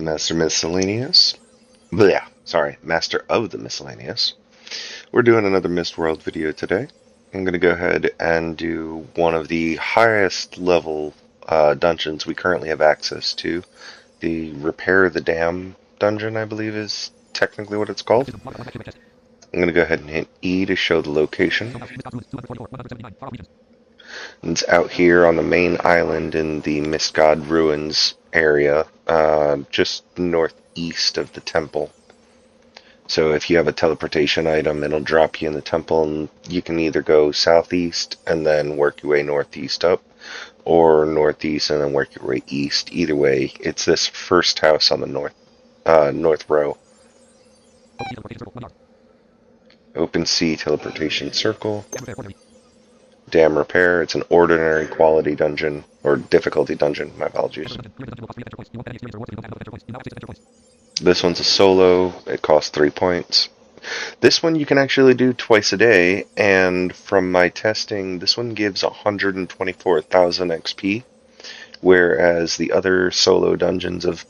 Master Miscellaneous. Blech, sorry, Master of the Miscellaneous. We're doing another MistWorld video today. I'm going to go ahead and do one of the highest level dungeons we currently have access to. The Repair the Dam dungeon, I believe is technically what it's called. I'm going to go ahead and hit E to show the location. It's out here on the main island in the Mist God Ruins area, just northeast of the temple. So if you have a teleportation item, it'll drop you in the temple, and you can either go southeast and then work your way northeast up, or northeast and then work your way east. Either way, it's this first house on the north row. Open sea teleportation circle. Dam repair. It's an ordinary quality dungeon, or difficulty dungeon, my apologies. This one's a solo. It costs 3 points. This one you can actually do twice a day, and from my testing, this one gives 124,000 XP, whereas the other solo dungeons of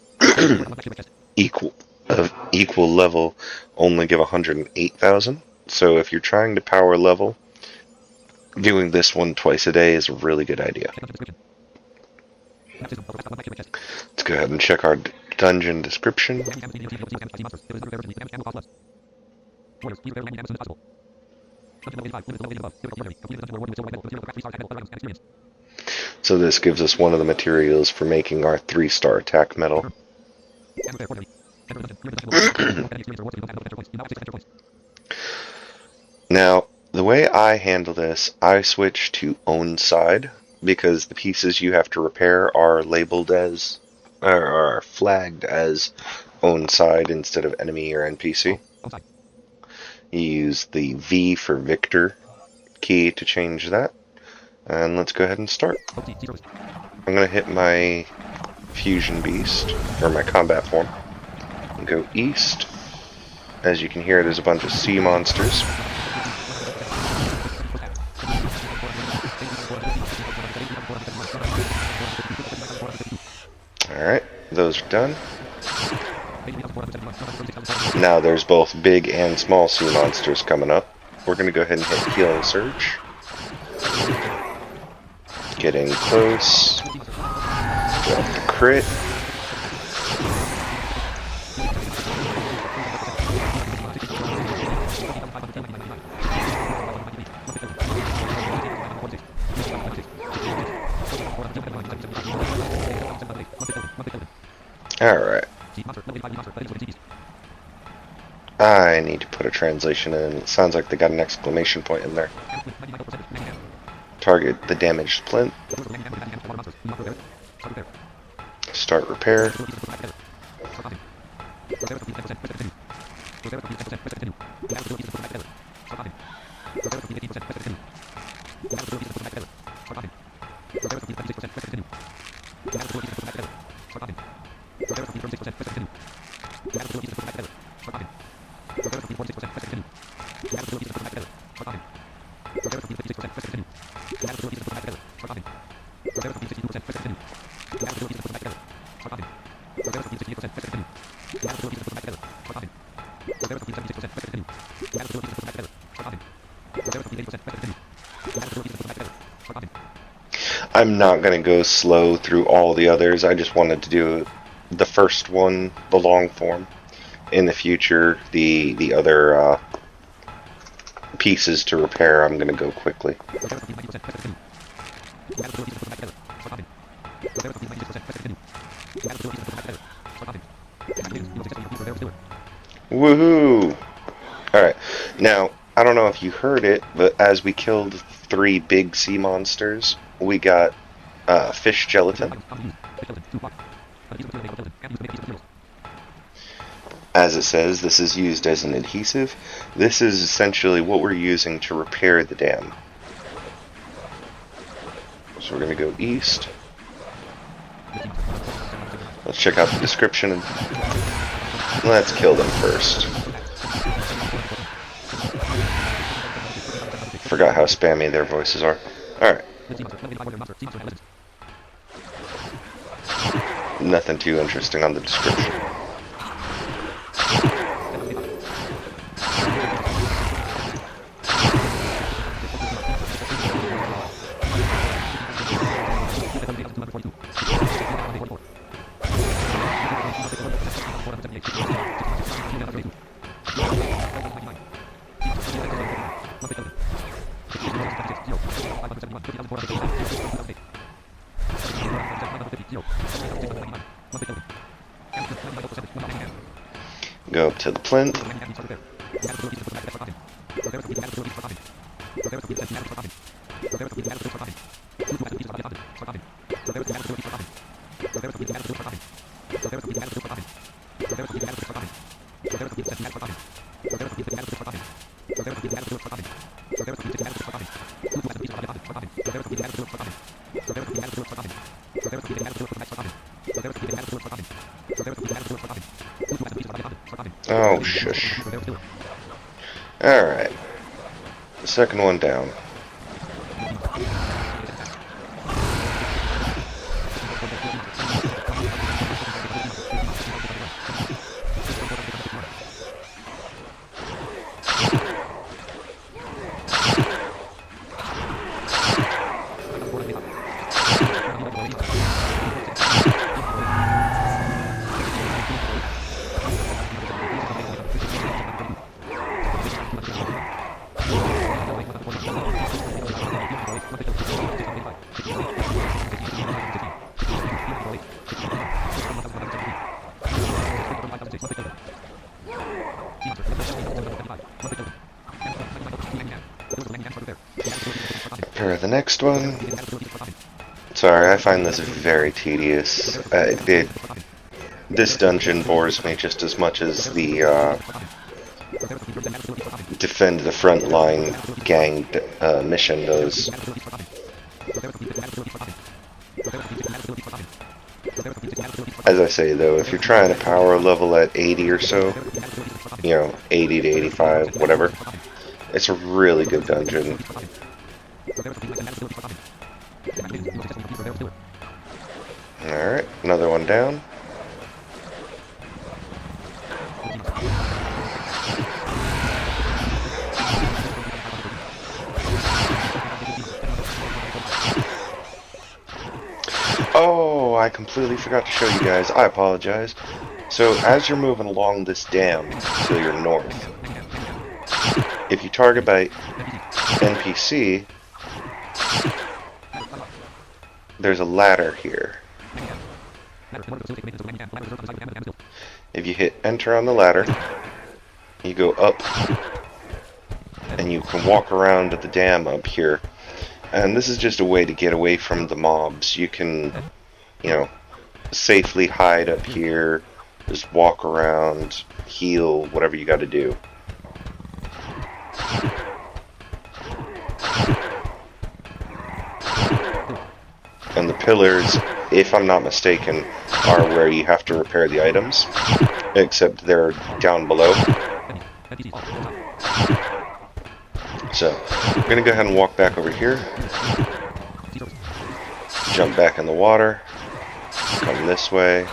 equal level only give 108,000. So if you're trying to power level, doing this one twice a day is a really good idea. Let's go ahead and check our dungeon description. So this gives us one of the materials for making our 3-star attack medal. Now, the way I handle this, I switch to own side, because the pieces you have to repair are labeled as, or are flagged as own side instead of enemy or NPC. You use the V for Victor key to change that. And let's go ahead and start. I'm going to hit my fusion beast, or my combat form, and go east. As you can hear, there's a bunch of sea monsters. Alright, those are done. Now there's both big and small sea monsters coming up. We're going to go ahead and hit Healing Surge. Getting close. Drop the crit. Alright. I need to put a translation in. It sounds like they got an exclamation point in there. Target the damaged plinth. Start repair. I'm not going to go slow through all the others. I just wanted to do the first one, the long form. In the future, the other pieces to repair, I'm going to go quickly. Woohoo! Alright, now, I don't know if you heard it, but as we killed 3 big sea monsters, we got fish gelatin. As it says, this is used as an adhesive. This is essentially what we're using to repair the dam. So we're going to go east. Let's check out the description and let's kill them first. Forgot how spammy their voices are. Alright. Nothing too interesting on the description. Go up to the plinth. Oh, shush. Alright. Second one down. For the next one, sorry, I find this very tedious. This dungeon bores me just as much as the defend the front line gang mission does. As I say though, if you're trying to power level at 80 or so, 80 to 85, whatever, it's a really good dungeon. Alright, another one down. Oh, I completely forgot to show you guys. I apologize. So, as you're moving along this dam to your north, if you target by NPC, there's a ladder here. If you hit enter on the ladder, you go up, and you can walk around the dam up here. And this is just a way to get away from the mobs. You can, safely hide up here, just walk around, heal, whatever you gotta do. And the pillars, if I'm not mistaken, are where you have to repair the items, except they're down below. So, I'm going to go ahead and walk back over here, jump back in the water, come this way.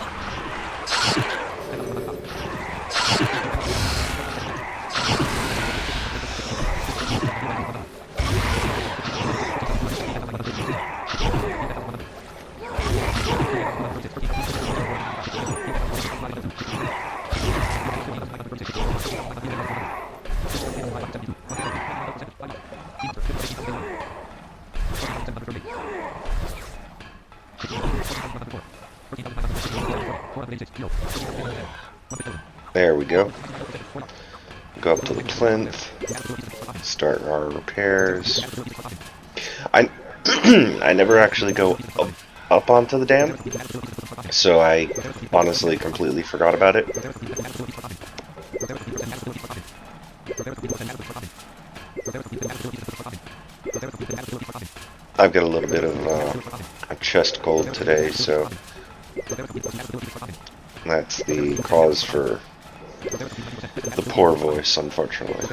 There we go. Go up to the plinth, start our repairs. I never actually go up onto the dam, so I honestly completely forgot about it. I've got a little bit of a chest cold today, so that's the cause for the poor voice, unfortunately.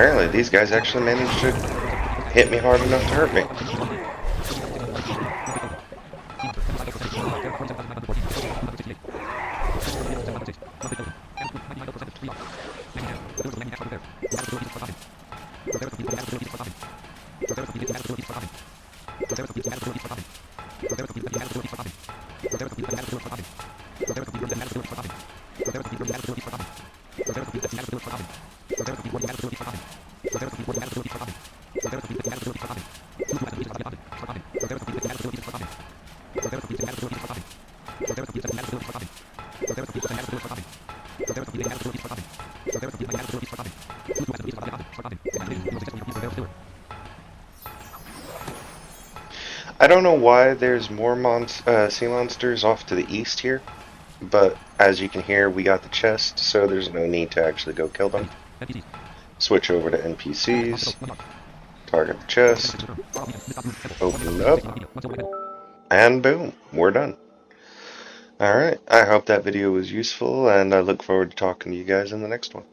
Apparently, these guys actually managed to hit me hard enough to hurt me. I don't know why there's more sea monsters off to the east here, but as you can hear, we got the chest, so there's no need to actually go kill them. Switch over to NPCs, target the chest, open it up, and boom, we're done. Alright, I hope that video was useful, and I look forward to talking to you guys in the next one.